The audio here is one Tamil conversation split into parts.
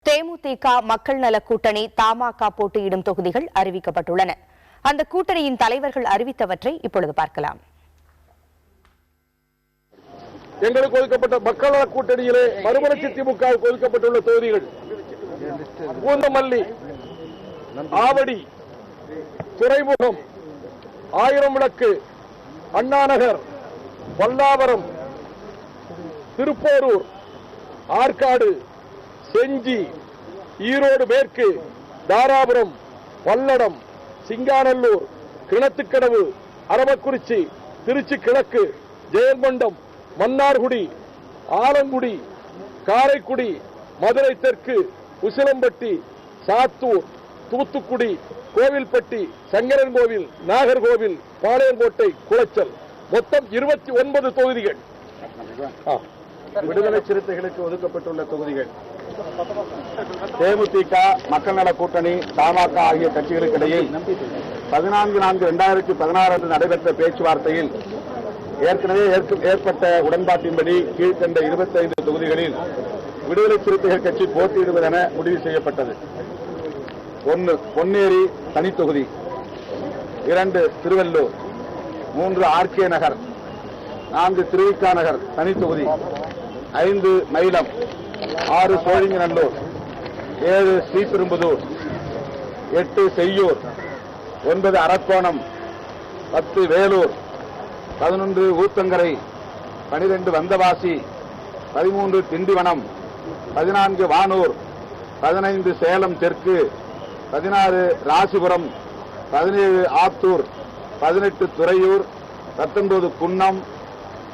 தேமுதிக மக்கள் நல கூட்டணி தமாக போட்டியிடும் தொகுதிகள் அறிவிக்கப்பட்டுள்ளன. அந்த கூட்டணியின் தலைவர்கள் அறிவித்தவற்றை இப்பொழுது பார்க்கலாம். எங்களுக்கு ஒதுக்கப்பட்ட மக்கள் நல கூட்டணியிலே மறுமலர்ச்சி திமுகவுக்கு ஒதுக்கப்பட்டுள்ள தொகுதிகள் பூந்தமல்லி, ஆவடி, துறைமுகம், ஆயிரம் விளக்கு, அண்ணாநகர், பல்லாவரம், திருப்போரூர், ஆற்காடு, செஞ்சி, ஈரோடு மேற்கு, தாராபுரம், பல்லடம், சிங்காநல்லூர், கிணத்துக்கடவு, அரவக்குறிச்சி, திருச்சி கிழக்கு, ஜெயங்கொண்டம், மன்னார்குடி, ஆலங்குடி, காரைக்குடி, மதுரை தெற்கு, உசிலம்பட்டி, சாத்தூர், தூத்துக்குடி, கோவில்பட்டி, சங்கரன்கோவில், நாகர்கோவில், பாளையங்கோட்டை, குளச்சல், மொத்தம் 29 தொகுதிகள். விடுதலை சிறுத்தைகளுக்கு ஒதுக்கப்பட்டுள்ள தொகுதிகள் தேமுதிக மக்கள் நல கூட்டணி தமாக ஆகிய கட்சிகளுக்கிடையில் 14/4/2016 அன்று நடைபெற்ற பேச்சுவார்த்தையில் ஏற்கனவே ஏற்பட்ட உடன்பாட்டின்படி கீழ்கண்ட 25 தொகுதிகளில் விடுதலை சிறுத்தைகள் கட்சி போட்டியிடுவதென முடிவு செய்யப்பட்டது. 1 பொன்னேரி தனி தொகுதி, 2 திருவள்ளூர், 3 ஆர்கே நகர், 4 திருவிக்கா நகர் தனி தொகுதி, 5 மயிலம், 6 சோழிங்கநல்லூர், 7 ஸ்ரீபெரும்புதூர், 8 செய்யூர், 9 அரக்கோணம், 10 வேலூர், 11 ஊத்தங்கரை, 12 வந்தவாசி, 13 திண்டிவனம், 14 வானூர், 15 சேலம் தெற்கு, 16 ராசிபுரம், 17 ஆத்தூர், 18 துறையூர், 19 குன்னம்,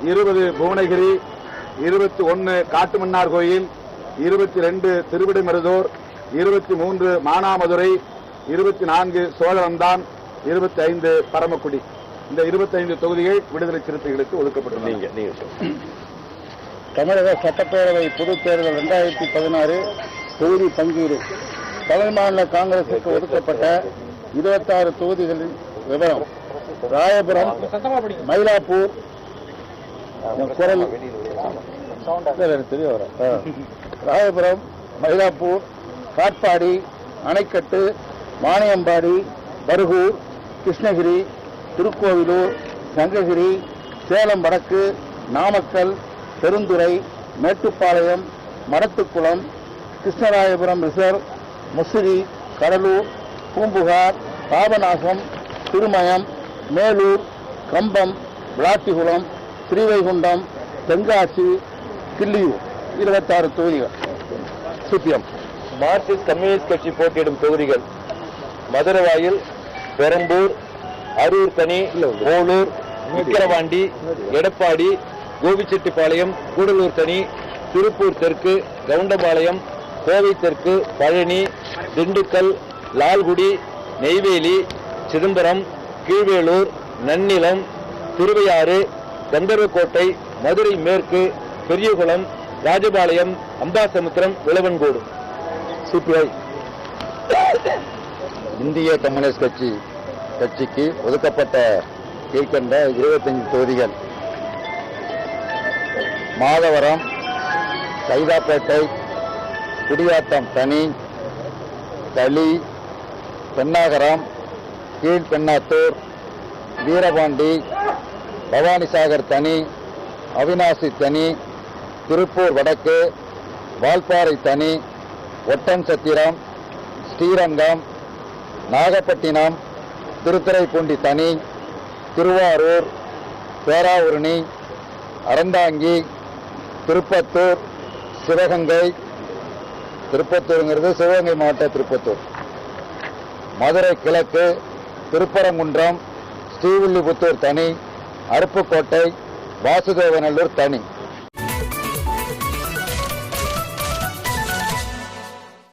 20 புவனகிரி, 21 காட்டுமன்னார் கோயில், 22 திருவிடைமருதூர், 23 மானாமதுரை, 24 சோழவந்தான், 25 பரமக்குடி. இந்த 25 தொகுதிகள் விடுதலை சிறுத்தைகளுக்கு ஒதுக்கப்பட்டுள்ளன. தமிழக சட்டப்பேரவை பொதுத் தேர்தல் 2016 தொகுதி பங்கீடு. தலைமாநில காங்கிரசுக்கு ஒதுக்கப்பட்ட 26 தொகுதிகளின் விவரம்: ராயபுரம், மயிலாப்பூர், ராயபுரம், மயிலாப்பூர், காட்பாடி, அணைக்கட்டு, வாணியம்பாடி, பர்கூர், கிருஷ்ணகிரி, திருக்கோவிலூர், சங்ககிரி, சேலம் வடக்கு, நாமக்கல், பெருந்துறை, மேட்டுப்பாளையம், மடத்துக்குளம், கிருஷ்ணராயபுரம் ரிசர்வ், முசிறி, கடலூர், பூம்புகார், பாபநாசம், திருமயம், மேலூர், கம்பம், விளாத்திகுளம், ஸ்ரீவைகுண்டம், தென்காசி, கிள்ளியூர். 26 தொகுதிகள். சிபிஎம் மார்க்சிஸ்ட் கம்யூனிஸ்ட் கட்சி போட்டியிடும் தொகுதிகள்: மதுரவாயில், பெரம்பூர், அரூர் தனி, ஓலூர், விக்கிரவாண்டி, எடப்பாடி, கோபிச்செட்டிப்பாளையம், கூடலூர் தனி, திருப்பூர் தெற்கு, கவுண்டபாளையம், கோவை தெற்கு, பழனி, திண்டுக்கல், லால்குடி, நெய்வேலி, சிதம்பரம், கீழ்வேளூர், நன்னிலம், திருவையாறு, கந்தர்வக்கோட்டை, மதுரை மேற்கு, பெரியகுளம், ராஜபாளையம், அம்பாசமுத்திரம், விளவன்கோடு. சிபிஐ இந்திய கம்யூனிஸ்ட் கட்சிக்கு ஒதுக்கப்பட்ட கீழ்கண்ட 25 தொகுதிகள்: மாதவரம், சைதாப்பேட்டை, குடியாத்தம் தனி, தளி, பெண்ணாகரம், கீழ்பெண்ணாத்தூர், வீரபாண்டி, பவானிசாகர் தனி, அவினாசி தனி, திருப்பூர் வடக்கு, வால்பாறை தனி, ஒட்டன்சத்திரம், ஸ்ரீரங்கம், நாகப்பட்டினம், திருத்துறைப்பூண்டி தனி, திருவாரூர், பேராவூரணி, அறந்தாங்கி, திருப்பத்தூர், சிவகங்கை. திருப்பத்தூருங்கிறது சிவகங்கை மாவட்ட திருப்பத்தூர். மதுரை கிழக்கு, திருப்பரங்குன்றம், ஸ்ரீவில்லிபுத்தூர் தனி, அருப்புக்கோட்டை, வாசுதேவநல்லூர் தனி.